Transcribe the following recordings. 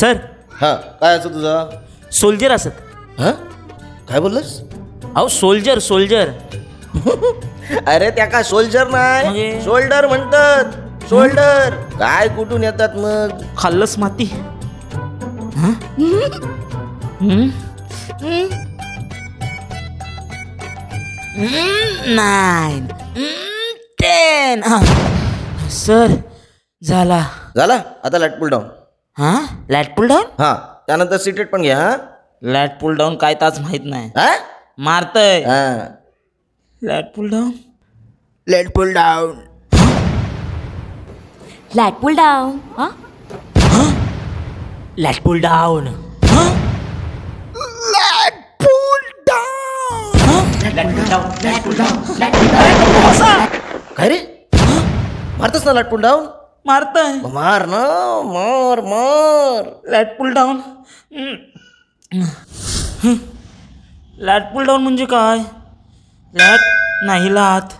Sir हा काय असं तुझा सोल्जर असत. हा काय बोललास? अहो सोल्जर सोल्जर. अरे त्या काय सोल्जर नाही म्हणजे? शोल्डर म्हणतात. शोल्डर काय कुठून येतात मग? खाल्लस माती. नाईन 10. सर झाला. झाला आता लॅट पुल डाऊन. हा लॅट पुल डाऊन. हा त्यानंतर सीटेड पण घ्या. हा लॅट पुल डाऊन काय ताच माहित नाही. हा? मारतय. हा. Lat pull down. Lat pull down. Lat pull down. Lat pull down. काय रे मारतस ना लॅट पुल डाऊन? मारतय. मार ना मार मार. Lat pull down. Lat pull down म्हणजे काय? लॅट नाही लात.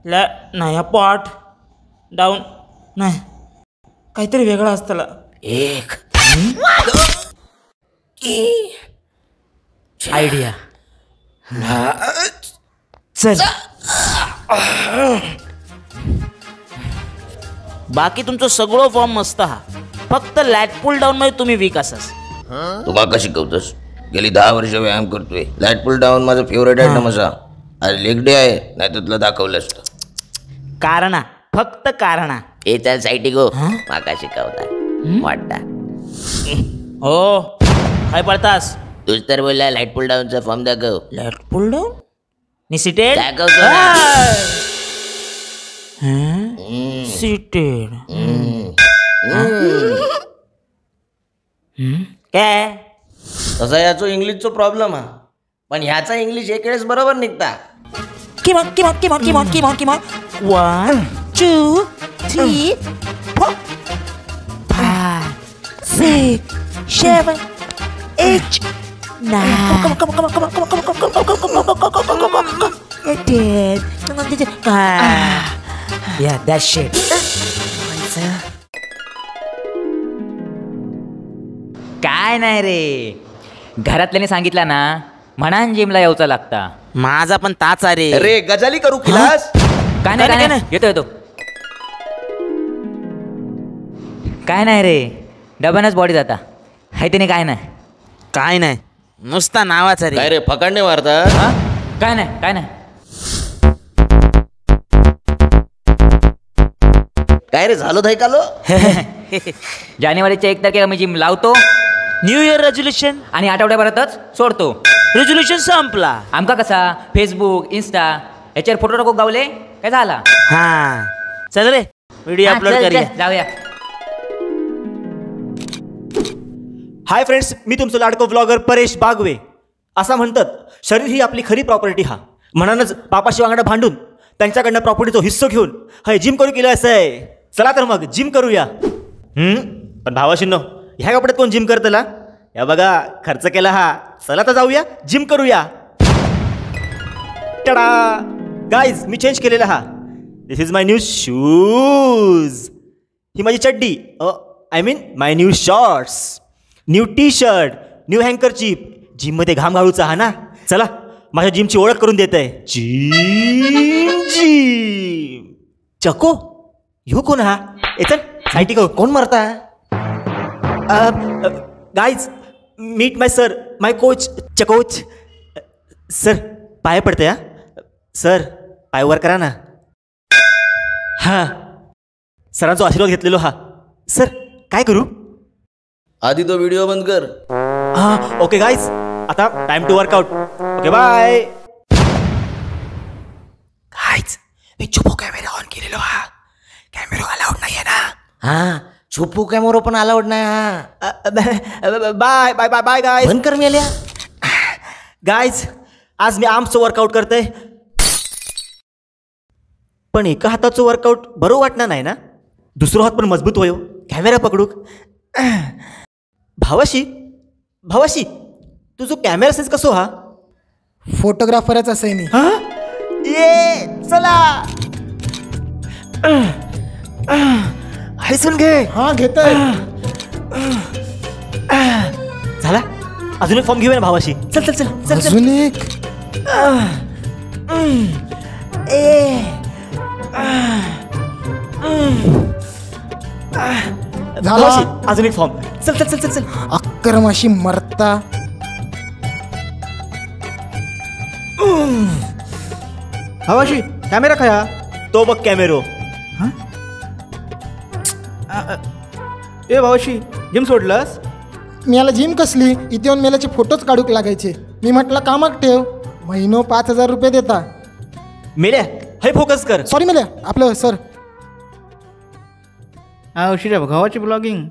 लॅट नाही पाठ. डाऊन नाही काहीतरी वेगळं असतं. एक आयडिया. चल बाकी तुमचं सगळं फॉर्म मस्त हा. फक्त लॅट पुल डाऊन मध्ये तुम्ही वीक असास. तू का शिकवतोस? गेली 10 वर्ष व्यायाम करतोय. लॅट पुल डाऊन माझं फेवरेट आयटम असा. आज लेग डे आहे नाही तर तुला दाखवलं असतं. कारणा फक्त कारणा. ए चल साईटी गो माका शिकवता वाटता. हो काय पडतास? तूच तर बोलला लाईट पुल डाऊनचा फॉर्म दाखव. Lat pull down निसिटेड. दाखवतो ना. सीटेड. काय तसा याचा इंग्लिशचा प्रॉब्लेम हा. पण ह्याचा इंग्लिश एक वेळेस बरोबर निघता. किमान किमान किमान किमान किमान किमान 1 2 3 4 5 6 7 8 9 Yeah, that shit. काय नाही रे, घरातल्याने सांगितलं ना म्हणान जिमला यायचं लागता. माझा पण ताच रे. अरे गजाली करू किलास? काय नाही येतो येतो. काय नाही रे, डब्यानंच बॉडी जाता हाय त्याने. काय नाही काय नाही नुसता नावाचा रे. काय रे फकांडे मारता? काय नाही काय नाही. काय रे झालो धायकालो? जानेवारीच्या 1 तारखेला मी जिम लावतो न्यू इयर रेझोल्युशन आणि आठवड्याभरातच सोडतो. रेझोल्युशन संपला. आमका कसा फेसबुक इंस्टा याच्यावर फोटो नको गावले काय झाला. हा चल रे व्हिडिओ अपलोड करूया. जाऊया. हाय फ्रेंड्स, मी तुमचं लाडको व्लॉगर परेश बागवे. असं म्हणतात शरीर ही आपली खरी प्रॉपर्टी हा. म्हणूनच बापाशी वांगडा भांडून त्यांच्याकडनं प्रॉपर्टीचा हिस्सो घेऊन हाय जिम करू केलं असं आहे. चला तर मग जिम करूया. पण भावाशींनो, ह्या कपड्यात कोण जिम करतला? या बघा खर्च केला हा. चला तर जाऊया जिम करूया. टडा गाईज, मी चेंज केलेला हा. This is my new shoes. ही माझी चड्डी, I mean my new shorts, new T shirt, new handkerchief. जिममध्ये घाम घालूचा हा ना. चला माझ्या जिमची ओळख करून देत आहे. जिम जिम चको ह्यो कोण हा? चल सायटी कोण मारता? गाईज मीट माय सर, माय कोच चकोच. सर पाय पडते हा. सर पाय वर करा ना. हा सरांचा आशीर्वाद घेतलेलो हा. सर काय करू? आधी तो व्हिडिओ बंद कर. हा ओके गाईज, आता time to workout. Okay bye. Guys मी छुपो कॅमेरा ऑन केलेलो हा. कॅमेरा अलाउड नाही आहे ना. हा छुपू कॅमेरा पण अलाउड नाही हा. Bye bye bye bye guys. बंद कर मेल्या. गाईज आज मी आर्म्सचं वर्कआउट करतोय. पण एका हाताचं वर्कआउट बरं वाटणार नाही ना. दुसरा हात पण मजबूत होयो. कॅमेरा पकडू. भावाशी भावाशी तुझं कॅमेरा सेन्स कसो हा? फोटोग्राफरच असे मी. हा ये चला हैसून घे. हा घेतोय. झाला अजून एक फॉर्म घेऊया ना भावाशी चल चल चल चल चल अजून एक भावाशी अजून एक फॉर्म चल चल चल चल चल अक्रमाशी मरता हवाशी कॅमेरा खाया तो बघ कॅमेरो ए भावाशी जिम सोडलास मी याला जिम कसली इथे येऊन मेल्याचे फोटोच काढूक लागायचे मी म्हटलं कामाक ठेव महिनो 5,000 रुपये देता मेल्या हे फोकस कर सॉरी मेल्या आपलं सर हा उशिरा भावाची ब्लॉगिंग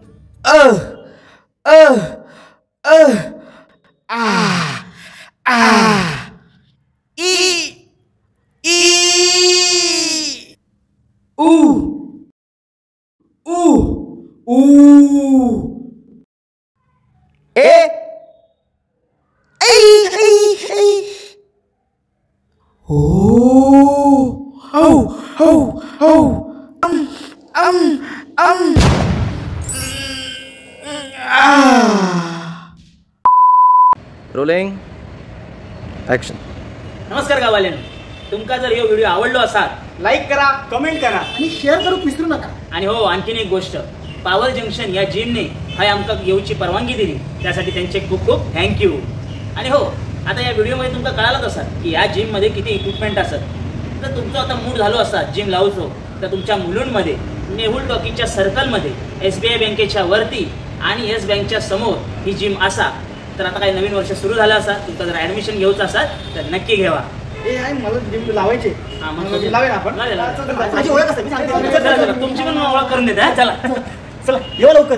रोलिंग ॲक्शन. नमस्कार गावाल्यान, तुमका जर हे व्हिडिओ आवडलो असाल लाईक करा कमेंट करा आणि शेअर करूक विसरू नका. आणि हो आणखीन एक गोष्ट, पॉवर जंक्शन या जिमने हाय आमका येऊची परवानगी दिली त्यासाठी त्यांचे खूप खूप थँक्यू. आणि हो आता या व्हिडिओमध्ये तुमका कळालंच असाल की या जिममध्ये किती इक्विपमेंट असत. तर तुमचं आता मूड झालो असा जिम लावचो तर तुमच्या मुलुंडमध्ये नेहुल टॉकीच्या सर्कलमध्ये SBI बँकेच्या वरती आणि येस बँकच्या समोर ही जिम असा. तर आता काही नवीन वर्ष सुरू झालं असा, तुमचं जर ॲडमिशन घ्यायचं असाल तर नक्की घ्यावा. मला जिम लावायचे हा, मग लावेन आपण. माझी ओळख असते मी सांगते चला, चला, तुमची पण ओळख करून देते. चला चला येऊ लवकर.